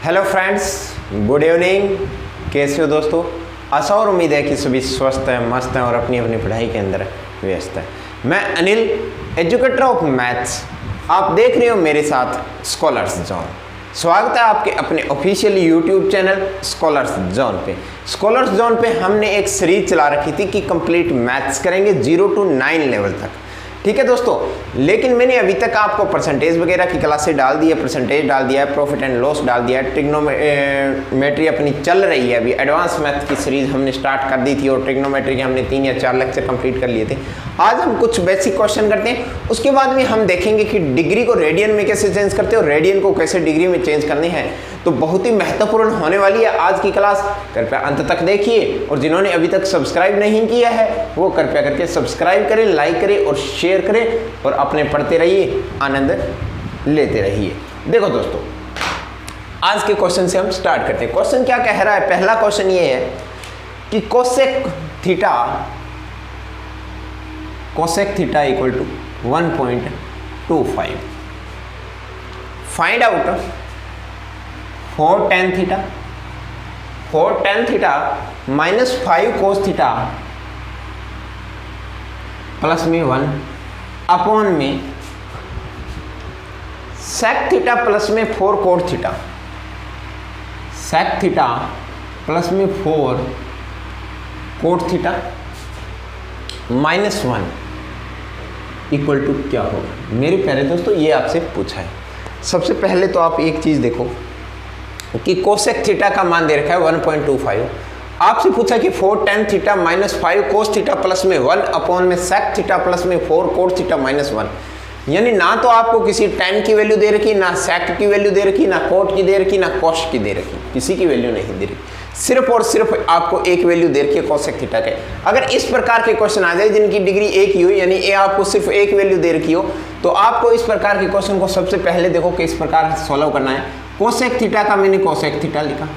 Hello friends, good evening. कैसे हो दोस्तों? आशा और उम्मीद है कि सभी स्वस्थ हैं, मस्त हैं और अपनी अपनी पढ़ाई के अंदर व्यस्त हैं। मैं अनिल, एजुकेटर ऑफ मैथ्स, आप देख रहे हो मेरे साथ स्कॉलर्स जोन। स्वागत है आपके अपने official YouTube channel scholars zone पे। स्कॉलर्स जोन पे हमने एक सीरीज चला रखी थी कि कंप्लीट मैथ्स करेंगे 0 to 9 लेवल तक। ठीक है दोस्तों, लेकिन मैंने अभी तक आपको परसेंटेज वगैरह की क्लासेस डाल दी है, परसेंटेज डाल दिया है, प्रॉफिट एंड लॉस डाल दिया है, ट्रिग्नोमेट्री अपनी चल रही है। अभी एडवांस मैथ की सीरीज हमने स्टार्ट कर दी थी और ट्रिग्नोमेट्री के हमने 3 या 4 लेक्चर कंप्लीट कर लिए थे। आज हम कुछ बेसिक क्वेश्चन करते हैं, उसके बाद में हम देखेंगे कि डिग्री को रेडियन में कैसे चेंज करते हैं और रेडियन को कैसे डिग्री में चेंज करने हैं। तो बहुत ही महत्वपूर्ण होने वाली है आज की क्लास। कृपया अंत तक देखिए और जिन्होंने अभी तक सब्सक्राइब नहीं किया है वो कृपया करके सब्सक्राइब करें, लाइक करें और शेयर करें और अपने पढ़ते रहिए, आनंद लेते रहिए। देखो दोस्तों, आज के क्वेश्चन से हम स्टार्ट करते हैं। क्वेश्चन क्या कह रहा है? पहला क्वेश्चन ये है कि cosec theta equal to 1.25। Find out for tan theta minus 5 cos theta plus में 1 अपॉन में sec थीटा प्लस में 4 cot theta, sec theta plus में 4 cot theta minus 1 equal to क्या होगा? मेरे प्यारे दोस्तों, ये आपसे पूछा है। सबसे पहले तो आप एक चीज देखो कि कोसेक थीटा का मान दे रखा है 1.25। आपसे पूछा कि 4 tan theta minus 5 cos theta plus में 1 अपॉन में sec थीटा प्लस में 4 cot थीटा माइनस 1। यानी ना तो आपको किसी tan की वैल्यू दे रखी, ना sec की वैल्यू दे रखी, ना cot की दे रखी, ना cos की दे रखी, किसी की वैल्यू नहीं दे रखी। सिर्फ और सिर्फ आपको एक वैल्यू दे रखी है कोसेक थीटा के। अगर इस प्रकार के क्वेश्चन आ जाए जिनकी डिग्री एक ही हो, यानी ए आपको सिर्फ एक वैल्यू दे रखी हो, तो आपको इस प्रकार के क्वेश्चन को सबसे पहले देखो कि इस प्रकार सॉल्व करना है। कोसेक थीटा का मैंने कोसेक थीटा लिखा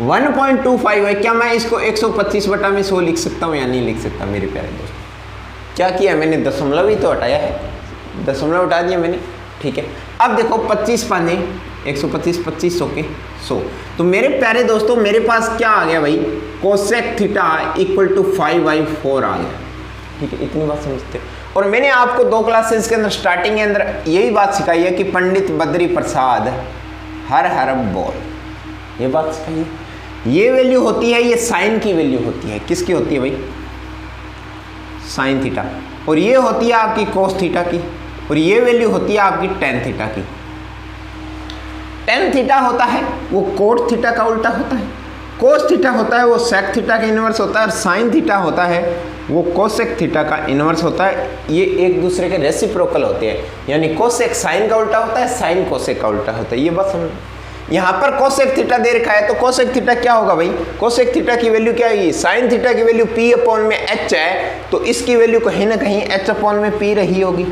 1.25 है। क्या मैं इसको 125/100 लिख सकता हूँ या नहीं लिख सकता? मेरे प्यारे दोस्तों, क्या किया मैंने? दशमलव ही तो हटाया है, दशमलव हटा दिया मैंने। ठीक है, अब देखो 25 पाने 125, 2500 के 100। तो मेरे प्यारे दोस्तों, मेरे पास क्या आ गया भाई? कोसेक थीटा इक्वल टू 5/4 आ गया। ठीक है, इतनी बात समझते हो। और मैंने आपको 2 क्लासेस के अंदर स्टार्टिंग के अंदर यही बात सिखाई है कि पंडित बद्री प्रसाद हर हर बोल, ये बात सिखाई है। ये वैल्यू होती है, ये साइन की वैल्यू होती है। किसकी होती है भाई? Sine theta. और ये होती है आपकी कोस थीटा की, और ये वैल्यू होती है आपकी टेन थीटा की। टेन थीटा होता है वो कोट थीटा का उल्टा होता है, कोस थीटा होता है वो सेक थीटा का इनवर्स होता है, और साइन थीटा होता है वो कोसेक थीटा का इनवर्स होता है। ये एक दूसरे के रेसिप्रोकल होते हैं, यानी कोसेक साइन का उल्टा होता है, साइन कोसेक का उल्टा होता है। ये बात समझ। यहाँ पर कोसेक थीटा दे रखा है, तो कोसेक थीटा क्या होगा भाई? कोसेक थीटा की वैल्यू क्या है? साइन थीटा की वैल्यू p अपॉन में h है, तो इसकी वैल्यू कहीं ना कहीं h अपॉन में p रही होगी।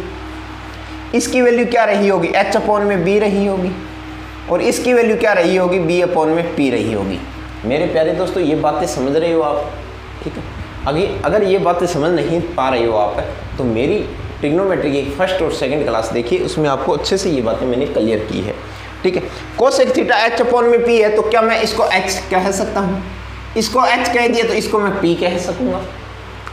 इसकी वैल्यू क्या रही होगी? h अपॉन में b रही होगी, और इसकी वैल्यू क्या रही होगी? b अपॉन में p रही होगी। मेरे प्यारे दोस्तों, ये बातें समझ रहे हो आप? ठीक है, अगर ये बातें समझ नहीं पा रहे हो आप, तो मेरी ट्रिग्नोमेट्री की फर्स्ट और सेकंड क्लास देखिए, उसमें आपको अच्छे से ये बातें मैंने क्लियर की है। ठीक है, कोसेक थीटा h अपॉन में p है, तो क्या मैं इसको h कह सकता हूँ? इसको h कह दिया तो इसको मैं p कह सकूँगा,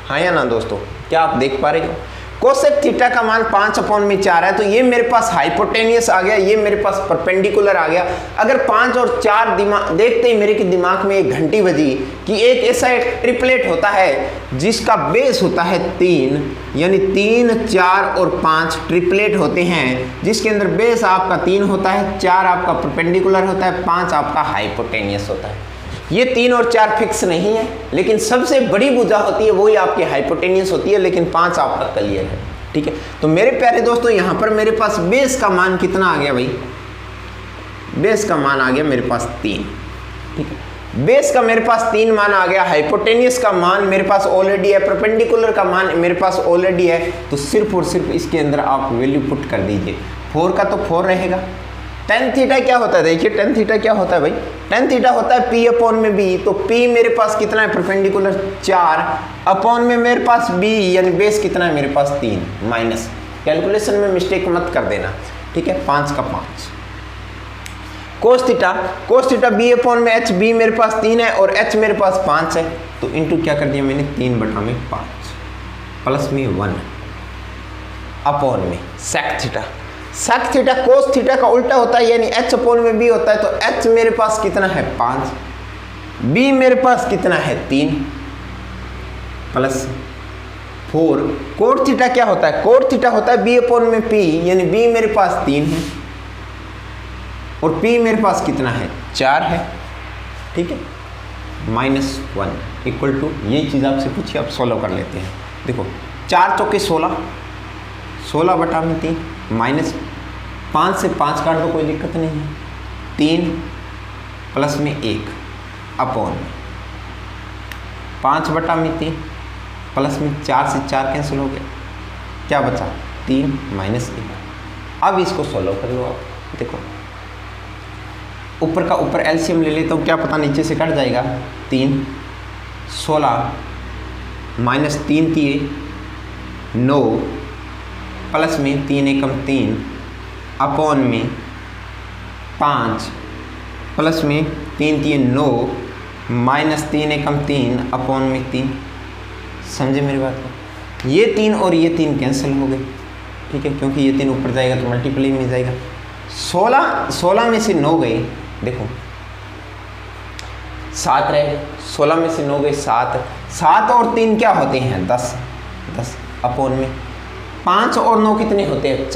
हाँ या ना दोस्तों? क्या आप देख पा रहे हो? कोसेक थीटा का मान 5 अपॉन में 4 है, तो ये मेरे पास हाइपोटेनियस आ गया, ये मेरे पास परपेंडिकुलर आ गया। अगर 5 और 4 दिमाग देखते ही मेरे के दिमाग में एक घंटी बजी कि एक ऐसा एक ट्रिपलेट होता है जिसका बेस होता है 3, यानी 3, 4 और 5 ट्रिपलेट होते हैं, जिसके अंदर बेस आपका 3 होता है, 4 आपका परपेंडिकुलर होता है, 5 आपका हाइपोटेनियस होता है। ये 3 और 4 फिक्स नहीं है, लेकिन सबसे बड़ी भुजा होती है वही आपकी हाइपोटेनियस होती है, लेकिन 5 आपका क्लियर है। ठीक है, तो मेरे प्यारे दोस्तों, यहाँ पर मेरे पास बेस का मान कितना आ गया भाई? बेस का मान आ गया मेरे पास 3। ठीक है, बेस का मेरे पास 3 मान आ गया, हाइपोटेनियस का मान मेरे पास ऑलरेडी है, परपेंडिकुलर का मान मेरे पास ऑलरेडी है, तो सिर्फ और सिर्फ इसके अंदर आप वैल्यू पुट कर दीजिए। 4 का तो 4 रहेगा, टेन थीटा क्या होता है? देखिए टेन थीटा क्या होता है भाई? टेन थीटा होता है p अपॉन में b, तो p मेरे पास कितना है? परपेंडिकुलर 4 अपॉन में मेरे पास b, यानी बेस कितना है मेरे पास? 3 माइनस, कैलकुलेशन में मिस्टेक मत कर देना, ठीक है, 5 का 5। कोस थीटा बी अपॉन में एच, बी मेरे पास 3 है और एच मेरे पास 5 है, तो इंटू क्या कर दिया मैंने 3/5 प्लस में 1 अपॉन में सेक थीटा कोस थीटा का उल्टा होता है, यानी एच अपॉन में बी होता है, तो एच मेरे पास कितना है 5, बी मेरे पास कितना है 3 प्लस 4। कोट थीटा क्या होता है, कोट थीटा होता है बी अपॉन में पी, यानी बी मेरे पास 3 है और पी मेरे पास कितना है 4 है, ठीक है, -1 इक्वल टू, यही चीज़ आपसे पूछिए, आप सॉल्व कर लेते हैं। देखो 4 चौके 16, 16/3 माइनस 5 से 5 काट दो, कोई दिक्कत नहीं है, 3 प्लस में 1 अपॉन 5/3 प्लस में 4 से 4 कैंसिल हो गया, क्या बचा 3 -1। अब इसको सॉल्व कर लो आप, देखो ऊपर का ऊपर एलसीएम ले लेता हूँ, क्या पता नीचे से कट जाएगा, 3 16 -3 3 9 प्लस में 3 एकम 3 अपॉन में 5 प्लस में 3 3 9 -3 एकम 3 अपॉन में 3। समझे मेरी बात को, ये 3 और ये 3 कैंसिल हो गए, ठीक है, क्योंकि ये 3 ऊपर जाएगा तो मल्टीप्लाई में जाएगा। 16 में से 9 गए, देखो 7 रहे, 16 में से 9 गए 7 और 3 क्या होते हैं 10 अपॉन में 5 और 9 कितने होते हैं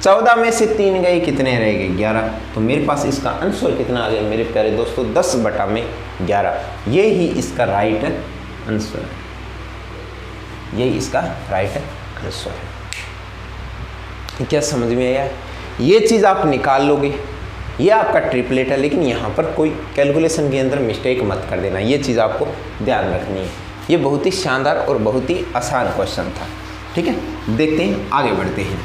14 में से 3 गए, कितने रह गए 11। तो मेरे पास इसका आंसर कितना आ गया मेरे प्यारे दोस्तों 10/11। ये ही इसका राइट आंसर है, यही इसका राइट आंसर है। क्या समझ में आया, ये चीज़ आप निकाल लोगे, ये आपका ट्रिपलेट है, लेकिन यहाँ पर कोई कैलकुलेशन के अंदर मिस्टेक मत कर देना, ये चीज़ आपको ध्यान रखनी है। ये बहुत ही शानदार और बहुत ही आसान क्वेश्चन था, ठीक है। देखते हैं, आगे बढ़ते हैं।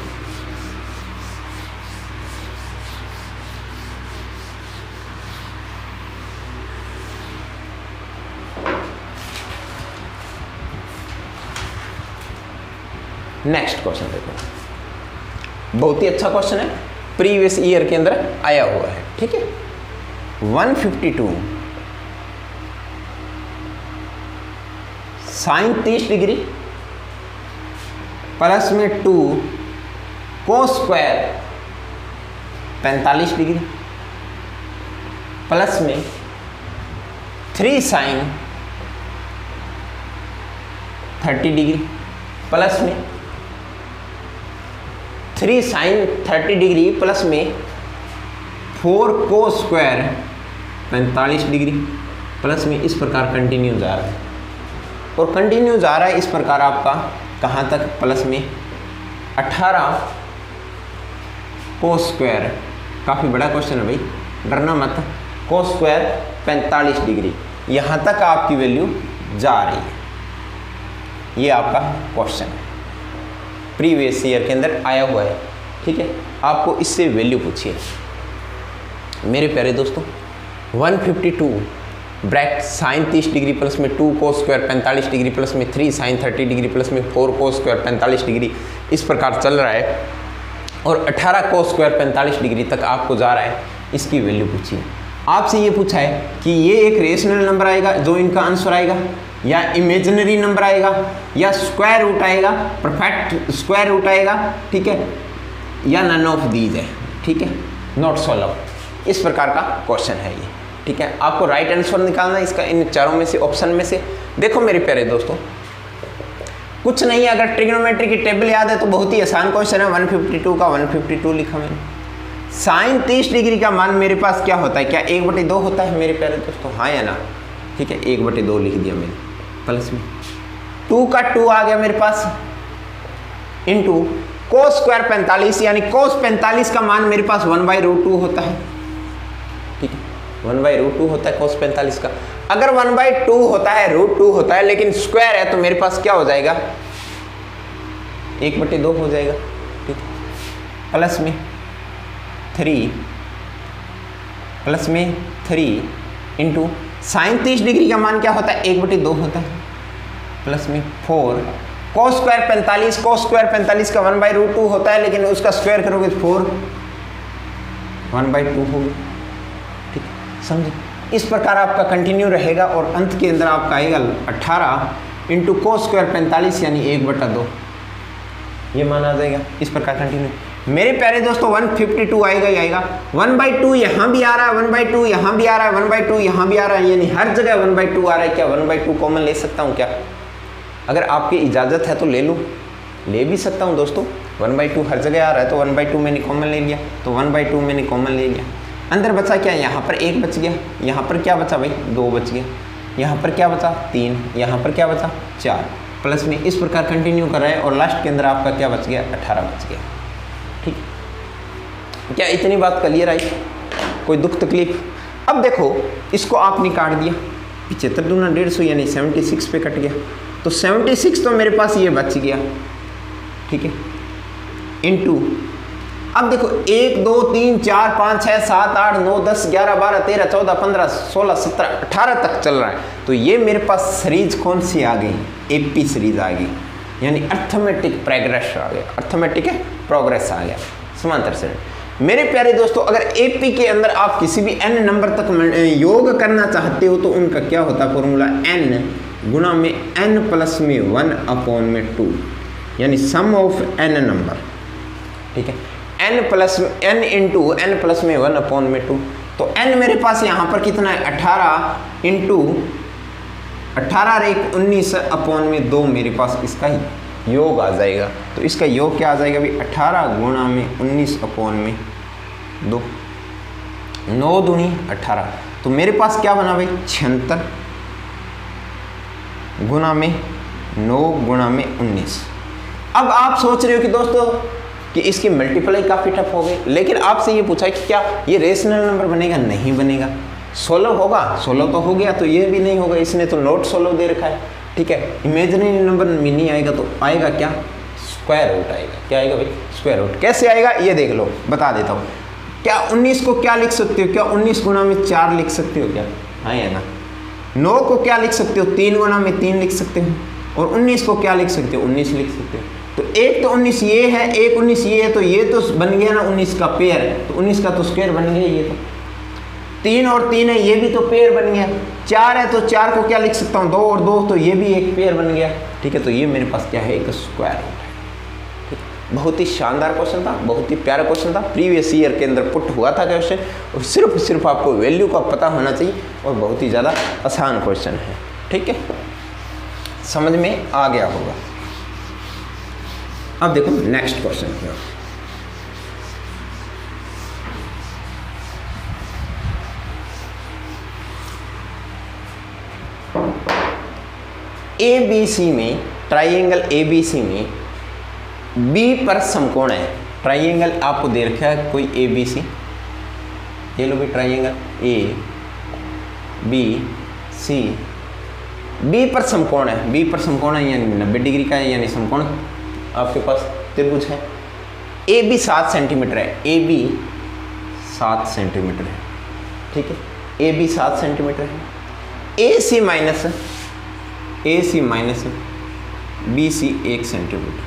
नेक्स्ट क्वेश्चन देखो, बहुत ही अच्छा क्वेश्चन है, प्रीवियस ईयर के अंदर आया हुआ है, ठीक है। 152 sin 30 डिग्री प्लस में 2 cos स्क्वायर 45 डिग्री प्लस में 3 sin 30 डिग्री प्लस में 3 sin 30 डिग्री प्लस में 4 cos स्क्वायर 45 डिग्री प्लस में, इस प्रकार कंटिन्यू जा रहा है और कंटिन्यू जा रहा है इस प्रकार आपका कहाँ तक, प्लस में 18 cos स्क्वायर, काफ़ी बड़ा क्वेश्चन है भाई, डरना मत, cos स्क्वायर 45 डिग्री, यहाँ तक आपकी वैल्यू जा रही है। ये आपका क्वेश्चन है, प्रीवियस ईयर के अंदर आया हुआ है, ठीक है। आपको इससे वैल्यू पूछिए मेरे प्यारे दोस्तों। 152 ब्रैकेट sin 30 डिग्री प्लस में 2 cos स्क्वायर 45 डिग्री प्लस में 3 sin 30 डिग्री प्लस में 4 cos स्क्वायर 45 डिग्री, इस प्रकार चल रहा है और 18 cos स्क्वायर 45 डिग्री तक आपको जा रहा है, इसकी वैल्यू पूछिए। आपसे ये पूछा है कि ये एक रेशनल नंबर आएगा जो इनका आंसर आएगा, या इमेजिनरी नंबर आएगा, या स्क्वायर रूट आएगा, परफेक्ट स्क्वायर रूट आएगा, ठीक है, या नन ऑफ दीज है, ठीक है, नॉट सॉल्व। इस प्रकार का क्वेश्चन है ये, ठीक है। आपको राइट आंसर निकालना है इसका इन चारों में से, ऑप्शन में से। देखो मेरे प्यारे दोस्तों, कुछ नहीं, अगर ट्रिग्नोमेट्री की टेबल याद है तो बहुत ही आसान क्वेश्चन है। 152 का 152 लिखा मैंने। साइन 30 डिग्री का मान मेरे पास क्या होता है, क्या 1/2 होता है मेरे प्यारे दोस्तों, हाँ या ना, ठीक है, 1/2 लिख दिया मैंने, प्लस में 2 का 2 आ गया मेरे पास, इंटू cos स्क्वायर 45, यानी cos 45 का मान मेरे पास 1/√2 होता है, ठीक है, 1/√2 होता है cos 45 का। अगर 1/2 होता है, √2 होता है, लेकिन स्क्वायर है, तो मेरे पास क्या हो जाएगा 1/2 हो जाएगा, ठीक है, प्लस में 3 इंटू साइन 30 डिग्री का मान क्या होता है 1/2 होता है, प्लस में 4 cos स्क्वायर 45 का 1/√2 होता है, लेकिन उसका स्क्वायर करोगे 4 1/2 होगा, समझे। इस प्रकार आपका कंटिन्यू रहेगा और अंत के अंदर आपका आएगा 18 इंटू कोस स्क्वायर 45 यानी 1/2, ये माना जाएगा। इस प्रकार कंटिन्यू। मेरे प्यारे दोस्तों 152 आएगा ही आएगा। 1/2 यहाँ भी आ रहा है, 1/2 यहाँ भी आ रहा है, 1/2 यहाँ भी आ रहा है, यानी हर जगह 1/2 आ रहा है। क्या 1/2 कॉमन ले सकता हूँ क्या? अगर आपकी इजाज़त है तो ले लूँ, ले भी सकता हूँ दोस्तों। 1/2 हर जगह आ रहा है तो 1/2 मैंने कॉमन ले लिया, तो 1/2 मैंने कॉमन ले लिया। अंदर बचा क्या? यहाँ पर 1 बच गया, यहाँ पर क्या बचा भाई? 2 बच गया, यहाँ पर क्या बचा? 3, यहाँ पर क्या बचा? 4, प्लस में इस प्रकार कंटिन्यू कर रहा है और लास्ट के अंदर आपका क्या बच गया? 18 बच गया। ठीक, क्या इतनी बात क्लियर आई? कोई दुख तकलीफ? अब देखो इसको आपने काट दिया, 75 दूना 150 यानी 76 पे कट गया, तो 76 तो मेरे पास ये बच गया। ठीक है, इनटू अब देखो 1 2 3 4 5 6 7 8 9 10 11 12 13 14 15 16 17 18 तक चल रहा है। तो ये मेरे पास सीरीज कौन सी आ गई? एपी सीरीज आ गई, यानी अर्थमेटिक प्रोग्रेस आ गया। अर्थमेटिक है प्रोग्रेस आ गया, समांतर श्रेणी। मेरे प्यारे दोस्तों अगर एपी के अंदर आप किसी भी n नंबर तक योग करना चाहते हो तो उनका क्या होता है फॉर्मूला? n गुणा में n प्लस में 1/2, यानी सम ऑफ n नंबर। ठीक है, n इंटू n प्लस में 1/2। तो n मेरे पास यहाँ पर कितना है? 18 इंटू 18 और 1 19/2 मेरे पास इसका ही योग आ जाएगा। तो इसका योग क्या आ जाएगा भाई? 18 गुणा में 19/2, 9 दूनी 18। तो मेरे पास क्या बना भाई? 76 गुणा में 9 गुणा में 19। अब आप सोच रहे हो कि दोस्तों कि इसकी मल्टीप्लाई काफ़ी टफ हो गई, लेकिन आपसे ये पूछा कि क्या ये रेशनल नंबर बनेगा? नहीं बनेगा। 16 होगा, 16 तो हो गया, तो ये भी नहीं होगा, इसने तो नॉट 16 दे रखा है। ठीक है, इमेजिनरी नंबर में नहीं आएगा तो आएगा क्या? स्क्वायर रूट आएगा। क्या आएगा भाई? Square root. कैसे आएगा ये देख लो, बता देता हूँ। क्या 19 को क्या लिख सकते हो? क्या 19 गुणा में 4 लिख सकते हो क्या? हाँ या ना? 9 को क्या लिख सकते हो? 3 गुणा में 3 लिख सकते हो। और 19 को क्या लिख सकते हो? 19 लिख सकते हो। तो एक तो 19 ये है, एक 19 ये है, तो ये तो बन गया ना 19 का पेयर, तो 19 का तो स्क्वायर बन गया। ये तो 3 और 3 है, ये भी तो पेयर बन गया। 4 है तो 4 को क्या लिख सकता हूँ? 2 और 2, तो ये भी एक पेयर बन गया। ठीक है, तो ये मेरे पास क्या है? एक स्क्वायर रूट है। ठीक, बहुत ही शानदार क्वेश्चन था, बहुत ही प्यारा क्वेश्चन था। प्रीवियस ईयर के अंदर पुट हुआ था क्वेश्चन, और सिर्फ आपको वैल्यू का पता होना चाहिए, और बहुत ही ज़्यादा आसान क्वेश्चन है। ठीक है, समझ में आ गया होगा। अब देखो नेक्स्ट क्वेश्चन क्या है। ABC में, ट्राइंगल ABC में B पर समकोण है। ट्राइंगल आपको दे रखा है कोई ABC, ये लो भी ट्राइंगल ABC, B पर समकोण है। B पर समकोण है यानी 90 डिग्री का है, यानी समकोण आपके पास त्रिभुज है। AB 7 सेंटीमीटर है, AB 7 सेंटीमीटर है। ठीक है, AB 7 सेंटीमीटर है। AC माइनस BC 1 सेंटीमीटर,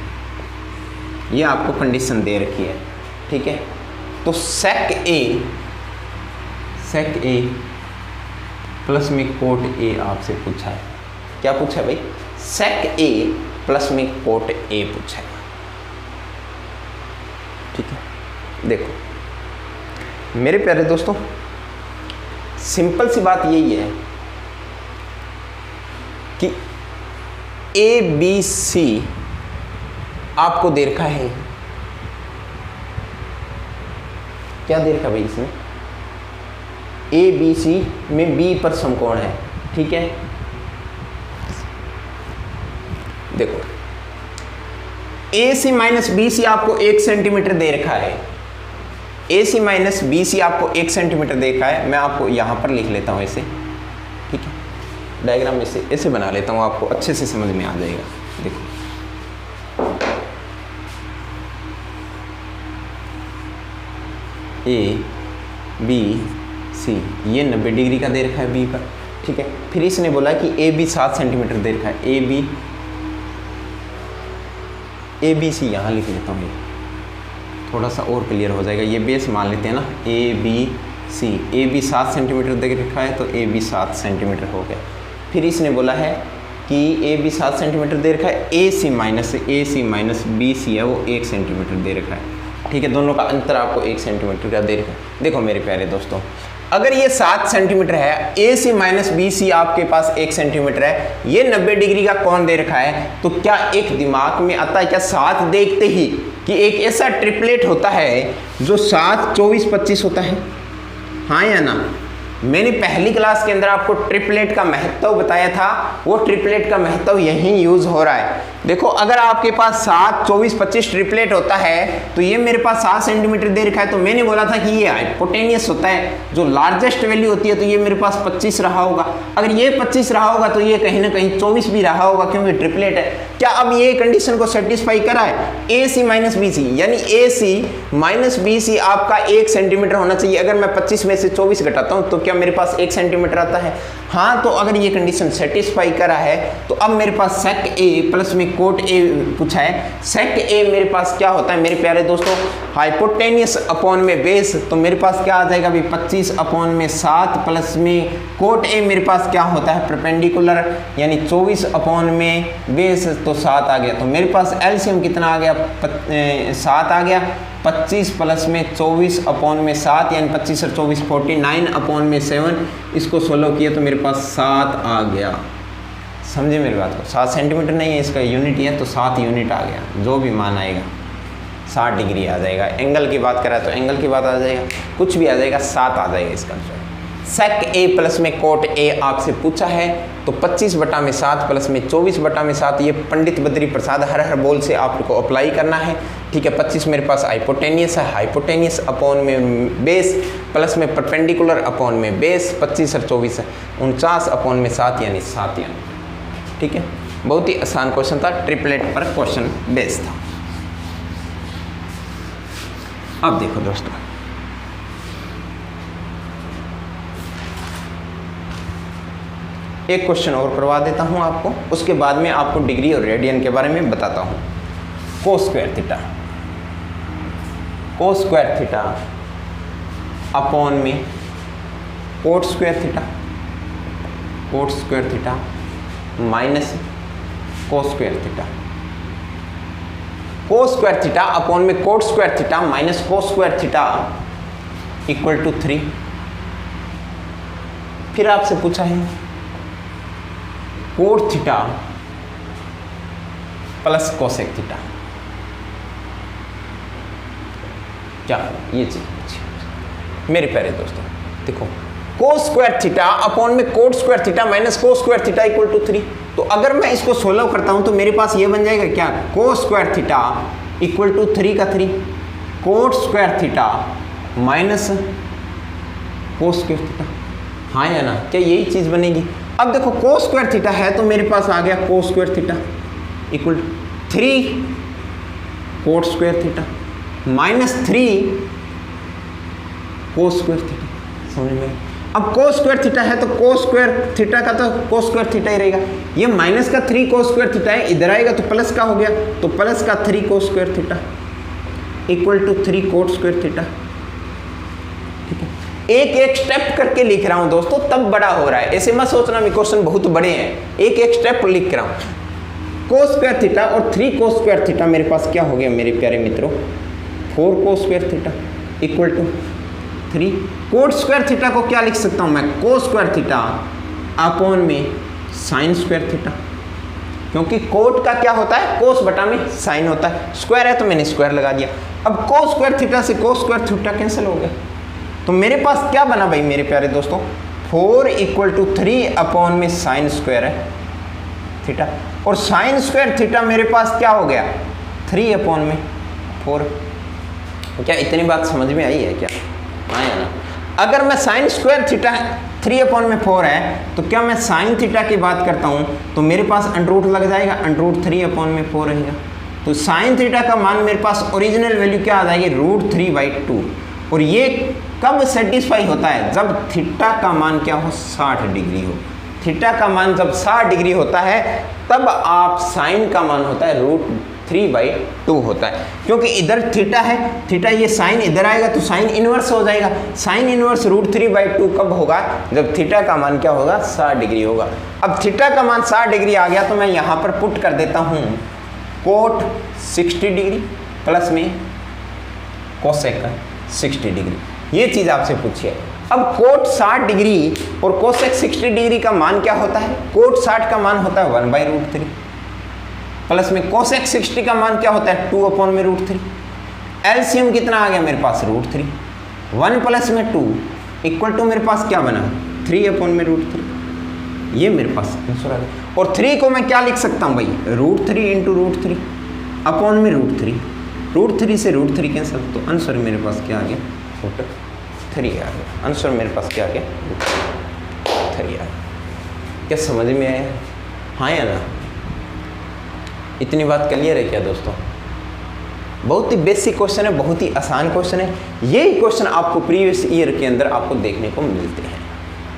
ये आपको कंडीशन दे रखी है। ठीक है, तो सेक A प्लस में कोट A आपसे पूछा है। क्या पूछा है भाई? सेक A प्लस में कोट A पूछा है। ठीक है, देखो मेरे प्यारे दोस्तों, सिंपल सी बात यही है कि ABC आपको दे रखा है। क्या दे रखा भाई इसमें? ABC में B पर समकोण है। ठीक है, देखो AC माइनस BC आपको 1 सेंटीमीटर दे रखा है। AC माइनस BC आपको 1 सेंटीमीटर दे रखा है। मैं आपको यहां पर लिख लेता हूं ऐसे। ठीक है, डायग्राम में से ऐसे बना लेता हूं, आपको अच्छे से समझ में आ जाएगा। देखो ABC ये 90 डिग्री का दे रखा है B पर। ठीक है, फिर इसने बोला कि AB 7 सेंटीमीटर दे रखा है। ABC यहाँ लिख लेता हूँ, थोड़ा सा और क्लियर हो जाएगा। ये बेस मान लेते हैं ना, AB C, A B 7 centimetre दे रखा है तो ए बी 7 सेंटीमीटर हो गया। फिर इसने बोला है कि ए बी 7 सेंटीमीटर दे रखा है, ए सी माइनस बी सी है वो 1 सेंटीमीटर दे रखा है। ठीक है, दोनों का अंतर आपको 1 सेंटीमीटर का दे रखा है। देखो मेरे प्यारे दोस्तों, अगर ये 7 सेंटीमीटर है, ए सी माइनस बी सी आपके पास 1 सेंटीमीटर है, ये 90 डिग्री का कोण दे रखा है, तो क्या एक दिमाग में आता है क्या 7 देखते ही कि एक ऐसा ट्रिपलेट होता है जो 7, 24, 25 होता है? हाँ या ना? मैंने पहली क्लास के अंदर आपको ट्रिपलेट का महत्व बताया था, वो ट्रिपलेट का महत्व यहीं यूज हो रहा है। देखो अगर आपके पास 7, 24, 25 ट्रिपलेट होता है तो ये मेरे पास 7 सेंटीमीटर दे रखा है, तो मैंने बोला था कि ये हाइपोटेनियस होता है, जो लार्जेस्ट वैल्यू होती है, तो ये मेरे पास 25 रहा होगा। अगर ये 25 रहा होगा तो ये कहीं ना कहीं 24 भी रहा होगा, क्योंकि ट्रिपलेट है। क्या अब ये कंडीशन को सेटिस्फाई करा है? ए सी माइनस बी सी, यानी ए सी माइनस बी सी आपका 1 सेंटीमीटर होना चाहिए। अगर मैं 25 में से 24 घटाता हूँ तो क्या मेरे पास 1 सेंटीमीटर आता है? हाँ, तो अगर ये कंडीशन सेटिस्फाई करा है तो अब मेरे पास सेक ए प्लस में कोट ए पूछा है। सेक ए मेरे पास क्या होता है मेरे प्यारे दोस्तों? हाइपोटेनियस अपॉन में बेस, तो मेरे पास क्या आ जाएगा भाई 25 अपॉन में 7 प्लस में कोट ए मेरे पास क्या होता है परपेंडिकुलर, यानी 24 अपॉन में बेस, तो 7 आ गया। तो मेरे पास एलसीएम कितना आ गया? 7 आ गया। 25 प्लस में 24 अपॉन में 7, यानी 25 और 24 49 अपॉन में 7, इसको सोल्व किया तो मेरे पास 7 आ गया। समझे मेरी बात को? 7 सेंटीमीटर नहीं है, इसका यूनिट है, तो 7 यूनिट आ गया। जो भी मान आएगा 60 डिग्री आ जाएगा। एंगल की बात करा तो एंगल की बात आ जाएगा, कुछ भी आ जाएगा, 7 आ जाएगा इसका आंसर। सेक ए प्लस में कोट ए आपसे पूछा है, तो 25/7 प्लस में 24/7, ये पंडित बद्री प्रसाद हर हर बोल से आपको अप्लाई करना है। ठीक है, 25 मेरे पास हाइपोटेनियस है, हाइपोटेनियस अपॉन में बेस प्लस में परपेंडिकुलर अपॉन में बेस, 25 और 24 है 49 अपॉन में 7, यानी 7 यानी। ठीक है, बहुत ही आसान क्वेश्चन था, ट्रिपलेट पर क्वेश्चन बेस था। अब देखो दोस्तों, एक क्वेश्चन और करवा देता हूं आपको, उसके बाद में आपको डिग्री और रेडियन के बारे में बताता हूं। कोस स्क्वायर थीटा अपॉन में cot square theta minus cos square theta upon में cot square theta minus cos square theta equal to 3। फिर आपसे पूछा है cot theta plus cosec theta, क्या ये चीज मेरे प्यारे दोस्तों देखो, कोस स्क्वायर थीटा अपॉन में cot square theta minus cos square theta equal to 3। तो अगर मैं इसको सोल्व करता हूं तो मेरे पास ये बन जाएगा क्या? Cos square theta equal to 3 का 3, cot square theta minus cos square theta. हाँ या ना? क्या यही चीज बनेगी? अब देखो कोस स्क्वायर थीटा है तो मेरे पास आ गया कोस square theta equal 3 cot square theta minus 3 cos square theta. समझ में? अब कोस स्क्वायर थीटा है तो कोस स्क्वायर थीटा का तो कोस स्क्वायर थीटा ही रहेगा। ये माइनस का 3 कोस स्क्वायर थीटा है, इधर आएगा तो प्लस का हो गया, तो प्लस का 3 cos square theta equal to 3 cot square theta. ठीक है, एक एक स्टेप करके लिख रहा हूं दोस्तों, तब बड़ा हो रहा है। ऐसे मत सोचना मेरे क्वेश्चन बहुत बड़े हैं, एक एक स्टेप लिख रहा हूं। कोस स्क्वायर थीटा और 3 कोस स्क्वायर थीटा मेरे पास क्या हो गया मेरे प्यारे मित्रों? 4 cos square theta equal to 3। Cot square theta को क्या लिख सकता हूं मैं? कोस स्क्वायर थीटा अपॉन में साइन स्क्वायर थीटा, क्योंकि कोट का क्या होता है? कोस बटा में साइन होता है, स्क्वायर है तो मैंने स्क्वायर लगा दिया। अब कोस स्क्वायर थीटा से कोस स्क्वायर थीटा कैंसिल हो गया, तो मेरे पास क्या बना भाई मेरे प्यारे दोस्तों? 4 इक्वल टू 3 अपॉन में साइन स्क्वायर है थीटा, और साइन स्क्वायर थीटा मेरे पास क्या हो गया? 3 अपॉन में 4। क्या इतनी बात समझ में आई है क्या? हाँ या ना? अगर मैं साइन स्क्वायर थीटा 3 अपॉन में 4 है, तो क्या मैं साइन थीटा की बात करता हूँ तो मेरे पास अंडरूट लग जाएगा, अंडरूट 3 अपॉन में 4 रहेगा। तो साइन थीटा का मान मेरे पास ओरिजिनल वैल्यू क्या आ जाएगी? √3/2। और ये कब सेटिस्फाई होता है? जब थीटा का मान क्या हो? 60 डिग्री हो। थीटा का मान जब 60 डिग्री होता है तब आप साइन का मान होता है 3/2 होता है, क्योंकि इधर थीटा है, थीटा ये साइन इधर आएगा तो साइन इनवर्स हो जाएगा। साइन इनवर्स √3/2 कब होगा? जब थीटा का मान क्या होगा? 60 डिग्री होगा। अब थीटा का मान 60 डिग्री आ गया तो मैं यहाँ पर पुट कर देता हूँ कोट 60 डिग्री प्लस में कोसेक 60 डिग्री। ये चीज़ आपसे पूछी है। अब कोट 60 डिग्री और कोसेक 60 डिग्री का मान क्या होता है? कोट 60 का मान होता है 1/√3 प्लस में कोसेक 60 का मान क्या होता है? 2/√3। एलसीएम कितना आ गया मेरे पास? √3। 1 प्लस में 2 इक्वल टू मेरे पास क्या बना? 3/√3। ये मेरे पास आंसर आ गया। और 3 को मैं क्या लिख सकता हूँ भाई? √3 × √3 अपॉन में √3। √3 से √3 कैंसिल, तो आंसर मेरे पास क्या आ गया? √3 आ गया। आंसर मेरे पास क्या आ गया? √3 आ गया। क्या समझ में आया? हाँ या ना? इतनी बात क्लियर है क्या दोस्तों? बहुत ही बेसिक क्वेश्चन है, बहुत ही आसान क्वेश्चन है। यही क्वेश्चन आपको प्रीवियस ईयर के अंदर आपको देखने को मिलते हैं।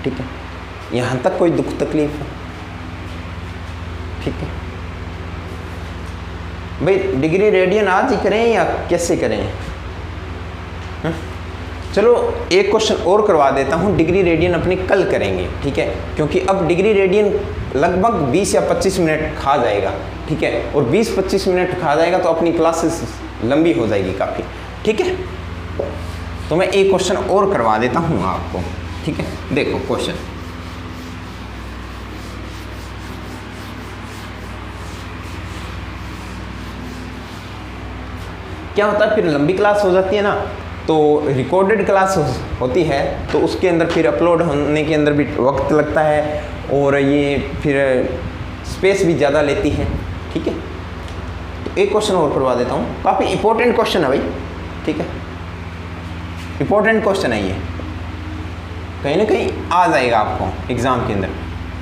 ठीक है, यहाँ तक कोई दुख तकलीफ है? ठीक है भाई, डिग्री रेडियन आज ही करें या कैसे करें? चलो एक क्वेश्चन और करवा देता हूँ, डिग्री रेडियन अपनी कल करेंगे। ठीक है, क्योंकि अब डिग्री रेडियन लगभग 20 या 25 मिनट खा जाएगा। ठीक है, और 20-25 मिनट खा जाएगा तो अपनी क्लासेस लंबी हो जाएगी काफ़ी। ठीक है, तो मैं एक क्वेश्चन और करवा देता हूँ आपको। ठीक है, देखो क्वेश्चन क्या होता है, फिर लंबी क्लास हो जाती है ना, तो रिकॉर्डेड क्लास होती है तो उसके अंदर फिर अपलोड होने के अंदर भी वक्त लगता है और ये फिर स्पेस भी ज़्यादा लेती है। ठीक है, तो एक क्वेश्चन और करवा देता हूँ, काफ़ी इंपॉर्टेंट क्वेश्चन है भाई। ठीक है, इंपॉर्टेंट क्वेश्चन है ये, कहीं ना कहीं आ जाएगा आपको एग्जाम के अंदर।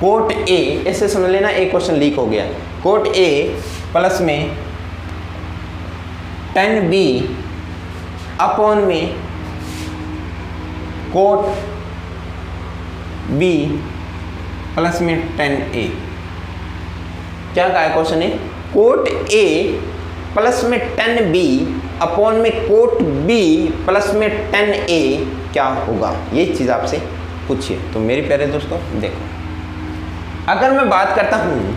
कोट ए, ऐसे समझ लेना एक क्वेश्चन लीक हो गया। कोट ए प्लस में 10b अपॉन में कोट बी प्लस में 10a। क्या कहा है क्वेश्चन है? कोट ए प्लस में 10b अपॉन में कोट बी प्लस में 10a क्या होगा? ये चीज़ आपसे पूछिए। तो मेरे प्यारे दोस्तों देखो, अगर मैं बात करता हूँ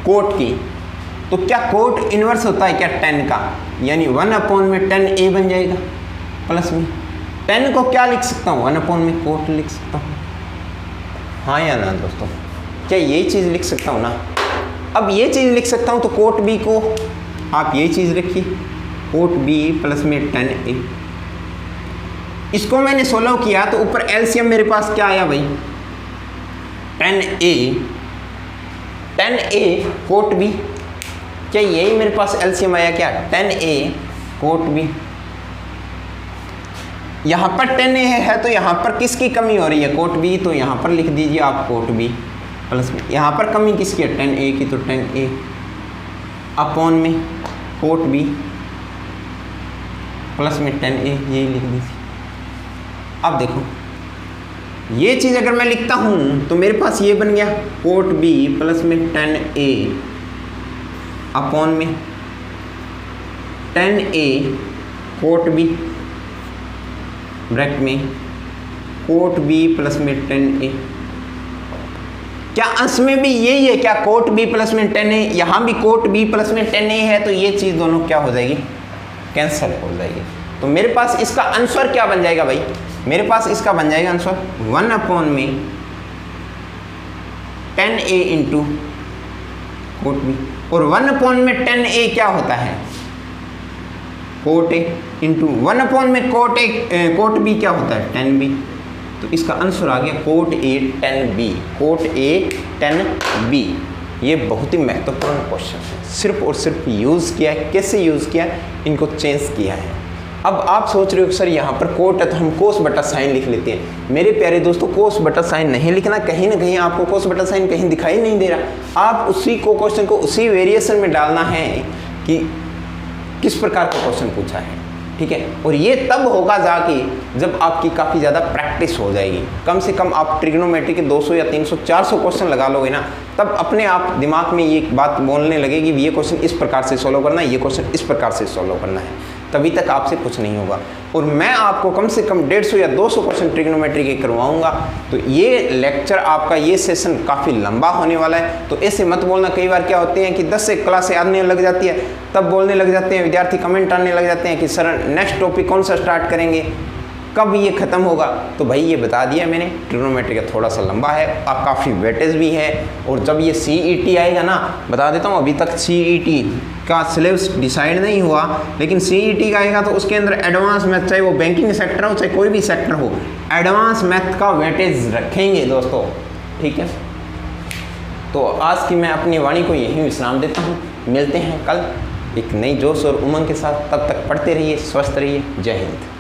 कोट की, तो क्या कोट इनवर्स होता है क्या 10 का? यानी 1 अपॉन में 10a बन जाएगा प्लस में 10 को क्या लिख सकता हूँ? 1 अपॉन में कोट लिख सकता हूँ। हाँ या ना दोस्तों? क्या ये चीज़ लिख सकता हूँ ना? अब ये चीज़ लिख सकता हूँ तो कोट बी को आप ये चीज़ रखिए, कोट बी प्लस में 10a। इसको मैंने 16 किया तो ऊपर एलसीएम मेरे पास क्या आया भाई? 10a coat B. क्या यही मेरे पास एलसीएम आया क्या? 10a coat B. यहाँ पर 10a है तो यहाँ पर किसकी कमी हो रही है? Cot B. तो यहाँ पर लिख दीजिए आप कोट बी प्लस में, यहाँ पर कमी किसकी है? 10a की, तो 10a अपॉन में कोट बी प्लस में 10a, यही लिख दीजिए। अब देखो ये चीज़ अगर मैं लिखता हूँ तो मेरे पास ये बन गया कोट बी प्लस में 10a अपॉन में 10a कोट बी ब्रैकेट में कोट बी प्लस में 10a। क्या अंश में भी यही है क्या? कोट बी प्लस में 10a, यहाँ भी कोट बी प्लस में 10a है, तो ये चीज़ दोनों क्या हो जाएगी? कैंसिल हो जाएगी। तो मेरे पास इसका आंसर क्या बन जाएगा भाई? मेरे पास इसका बन जाएगा आंसर 1 अपॉन में 10a इंटू कोट बी, और 1 अपॉन में 10a क्या होता है? कोट ए इंटू 1 अपॉन में कोट बी क्या होता है? 10b। तो इसका आंसर आ गया cot A 10b, cot A 10b। ये बहुत ही महत्वपूर्ण क्वेश्चन है, सिर्फ और सिर्फ यूज़ किया है। कैसे यूज़ किया है? इनको चेंज किया है। अब आप सोच रहे हो सर यहाँ पर कोट है तो हम कोस बटा साइन लिख लेते हैं। मेरे प्यारे दोस्तों, कोस बटा साइन नहीं लिखना। कहीं ना कहीं आपको कोस बटा साइन कहीं दिखाई नहीं दे रहा। आप उसी को क्वेश्चन को उसी वेरिएशन में डालना है कि किस प्रकार का क्वेश्चन पूछा है। ठीक है। और ये तब होगा जाके जब आपकी काफ़ी ज़्यादा प्रैक्टिस हो जाएगी। कम से कम आप ट्रिग्नोमेट्री के 200 या 300 400 क्वेश्चन लगा लोगे ना, तब अपने आप दिमाग में ये बात बोलने लगेगी ये क्वेश्चन इस प्रकार से सॉल्व करना है, ये क्वेश्चन इस प्रकार से सॉल्व करना है। तभी तक आपसे कुछ नहीं होगा। और मैं आपको कम से कम 150 या 200 क्वेश्चन ट्रिग्नोमेट्री के करवाऊंगा। तो ये लेक्चर आपका, ये सेशन काफ़ी लंबा होने वाला है। तो ऐसे मत बोलना, कई बार क्या होते हैं कि 10 से क्लासें आने लग जाती है, तब बोलने लग जाते हैं विद्यार्थी, कमेंट आने लग जाते हैं कि सर नेक्स्ट टॉपिक कौन सा स्टार्ट करेंगे, कब ये ख़त्म होगा। तो भाई ये बता दिया मैंने, ट्रिग्नोमेट्री का थोड़ा सा लंबा है और काफ़ी वेटेज भी है। और जब ये CET आएगा ना, बता देता हूँ, अभी तक CET का सिलेबस डिसाइड नहीं हुआ, लेकिन CET का आएगा तो उसके अंदर एडवांस मैथ, चाहे वो बैंकिंग सेक्टर हो चाहे कोई भी सेक्टर हो, एडवांस मैथ का वेटेज रखेंगे दोस्तों, ठीक है। तो आज की मैं अपनी वाणी को यहीं विश्राम देता हूँ। मिलते हैं कल एक नई जोश और उमंग के साथ। तब तक पढ़ते रहिए, स्वस्थ रहिए। जय हिंद।